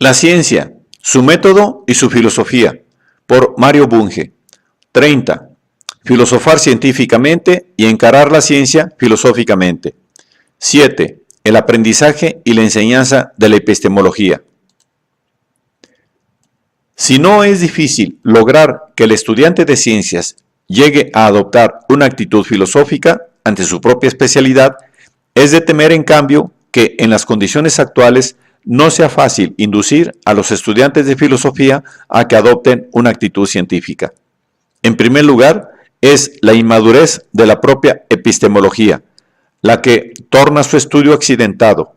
La ciencia, su método y su filosofía, por Mario Bunge. 30. Filosofar científicamente y encarar la ciencia filosóficamente. 7. El aprendizaje y la enseñanza de la epistemología. Si no es difícil lograr que el estudiante de ciencias llegue a adoptar una actitud filosófica ante su propia especialidad, es de temer en cambio que en las condiciones actuales no sea fácil inducir a los estudiantes de filosofía a que adopten una actitud científica. En primer lugar, es la inmadurez de la propia epistemología, la que torna su estudio accidentado.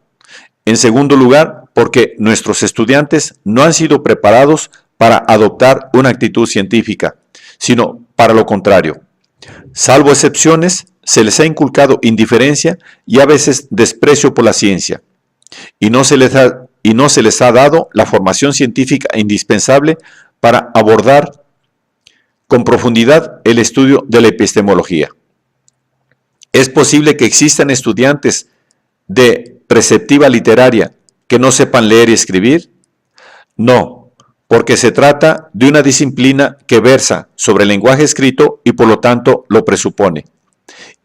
En segundo lugar, porque nuestros estudiantes no han sido preparados para adoptar una actitud científica, sino para lo contrario. Salvo excepciones, se les ha inculcado indiferencia y a veces desprecio por la ciencia, y no se les ha dado la formación científica indispensable para abordar con profundidad el estudio de la epistemología. ¿Es posible que existan estudiantes de preceptiva literaria que no sepan leer y escribir? No, porque se trata de una disciplina que versa sobre el lenguaje escrito y por lo tanto lo presupone.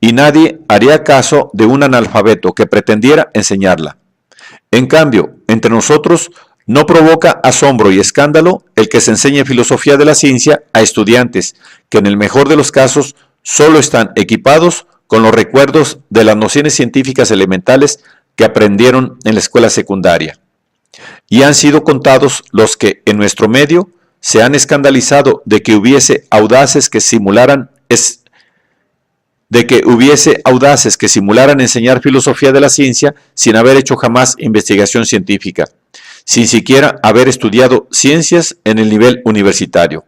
Y nadie haría caso de un analfabeto que pretendiera enseñarla. En cambio, entre nosotros no provoca asombro y escándalo el que se enseñe filosofía de la ciencia a estudiantes que en el mejor de los casos solo están equipados con los recuerdos de las nociones científicas elementales que aprendieron en la escuela secundaria. Y han sido contados los que en nuestro medio se han escandalizado de que hubiese audaces que simularan enseñar filosofía de la ciencia sin haber hecho jamás investigación científica, sin siquiera haber estudiado ciencias en el nivel universitario.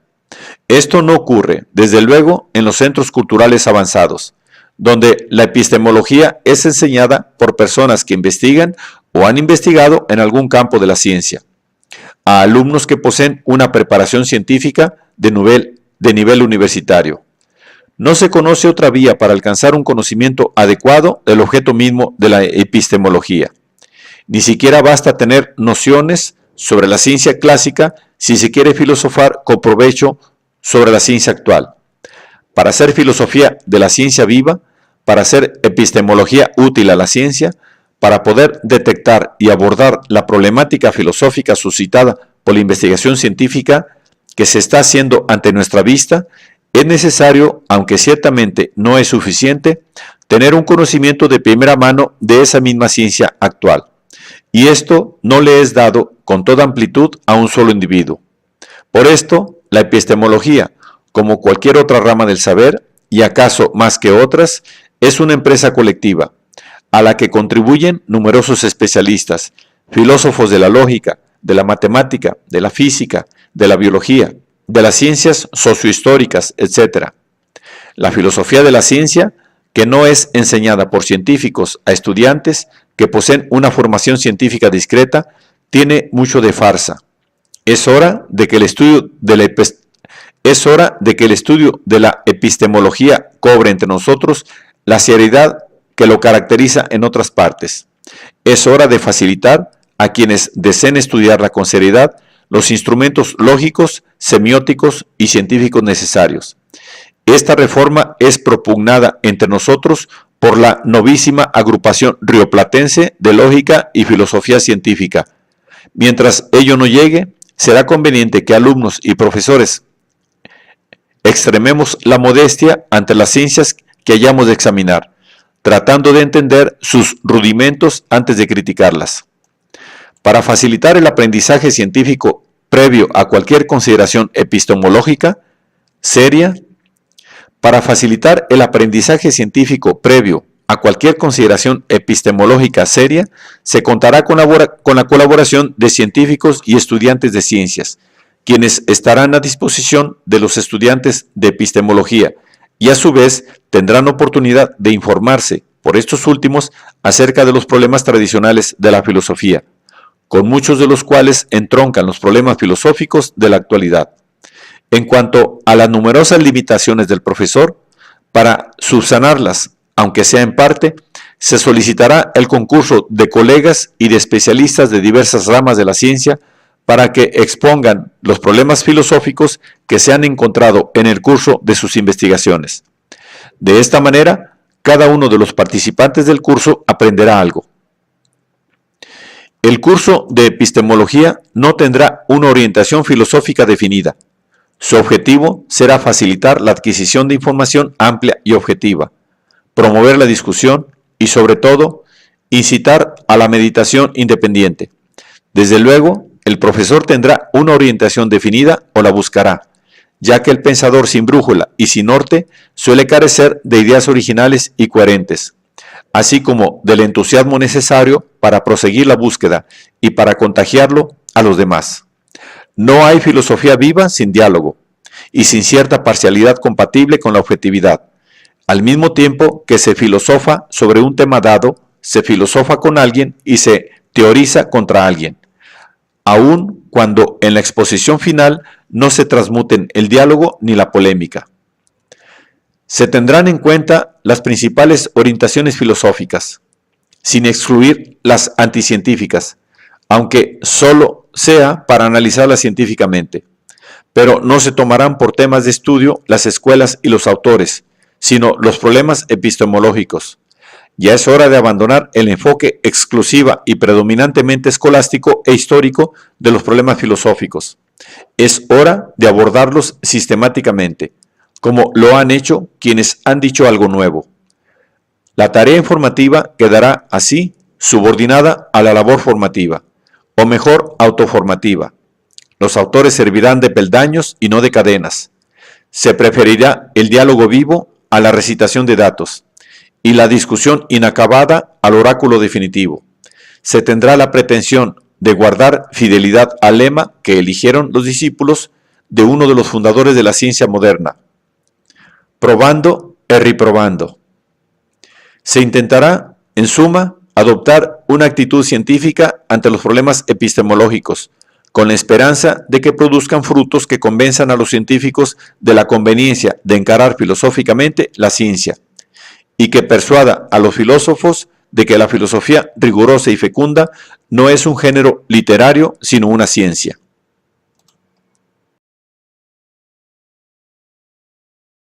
Esto no ocurre, desde luego, en los centros culturales avanzados, donde la epistemología es enseñada por personas que investigan o han investigado en algún campo de la ciencia, a alumnos que poseen una preparación científica de nivel universitario. No se conoce otra vía para alcanzar un conocimiento adecuado del objeto mismo de la epistemología. Ni siquiera basta tener nociones sobre la ciencia clásica si se quiere filosofar con provecho sobre la ciencia actual. Para hacer filosofía de la ciencia viva, para hacer epistemología útil a la ciencia, para poder detectar y abordar la problemática filosófica suscitada por la investigación científica que se está haciendo ante nuestra vista, es necesario, aunque ciertamente no es suficiente, tener un conocimiento de primera mano de esa misma ciencia actual. Y esto no le es dado con toda amplitud a un solo individuo. Por esto, la epistemología, como cualquier otra rama del saber, y acaso más que otras, es una empresa colectiva, a la que contribuyen numerosos especialistas, filósofos de la lógica, de la matemática, de la física, de la biología, de las ciencias sociohistóricas, etc. La filosofía de la ciencia, que no es enseñada por científicos a estudiantes que poseen una formación científica discreta, tiene mucho de farsa. Es hora de que el estudio de la epistemología cobre entre nosotros la seriedad que lo caracteriza en otras partes. Es hora de facilitar a quienes deseen estudiarla con seriedad los instrumentos lógicos, semióticos y científicos necesarios. Esta reforma es propugnada entre nosotros por la novísima agrupación rioplatense de lógica y filosofía científica. Mientras ello no llegue, será conveniente que alumnos y profesores extrememos la modestia ante las ciencias que hayamos de examinar, tratando de entender sus rudimentos antes de criticarlas. Para facilitar el aprendizaje científico previo a cualquier consideración epistemológica seria, se contará con la colaboración de científicos y estudiantes de ciencias, quienes estarán a disposición de los estudiantes de epistemología y a su vez tendrán oportunidad de informarse por estos últimos acerca de los problemas tradicionales de la filosofía, con muchos de los cuales entroncan los problemas filosóficos de la actualidad. En cuanto a las numerosas limitaciones del profesor, para subsanarlas, aunque sea en parte, se solicitará el concurso de colegas y de especialistas de diversas ramas de la ciencia para que expongan los problemas filosóficos que se han encontrado en el curso de sus investigaciones. De esta manera, cada uno de los participantes del curso aprenderá algo. El curso de epistemología no tendrá una orientación filosófica definida. Su objetivo será facilitar la adquisición de información amplia y objetiva, promover la discusión y, sobre todo, incitar a la meditación independiente. Desde luego, el profesor tendrá una orientación definida o la buscará, ya que el pensador sin brújula y sin norte suele carecer de ideas originales y coherentes, así como del entusiasmo necesario para proseguir la búsqueda y para contagiarlo a los demás. No hay filosofía viva sin diálogo y sin cierta parcialidad compatible con la objetividad. Al mismo tiempo que se filosofa sobre un tema dado, se filosofa con alguien y se teoriza contra alguien, aun cuando en la exposición final no se transmuten el diálogo ni la polémica. Se tendrán en cuenta las principales orientaciones filosóficas, sin excluir las anticientíficas, aunque solo sea para analizarlas científicamente. Pero no se tomarán por temas de estudio las escuelas y los autores, sino los problemas epistemológicos. Ya es hora de abandonar el enfoque exclusiva y predominantemente escolástico e histórico de los problemas filosóficos. Es hora de abordarlos sistemáticamente, como lo han hecho quienes han dicho algo nuevo. La tarea informativa quedará así subordinada a la labor formativa, o mejor, autoformativa. Los autores servirán de peldaños y no de cadenas. Se preferirá el diálogo vivo a la recitación de datos y la discusión inacabada al oráculo definitivo. Se tendrá la pretensión de guardar fidelidad al lema que eligieron los discípulos de uno de los fundadores de la ciencia moderna: probando e reprobando. Se intentará, en suma, adoptar una actitud científica ante los problemas epistemológicos, con la esperanza de que produzcan frutos que convenzan a los científicos de la conveniencia de encarar filosóficamente la ciencia, y que persuada a los filósofos de que la filosofía rigurosa y fecunda no es un género literario, sino una ciencia.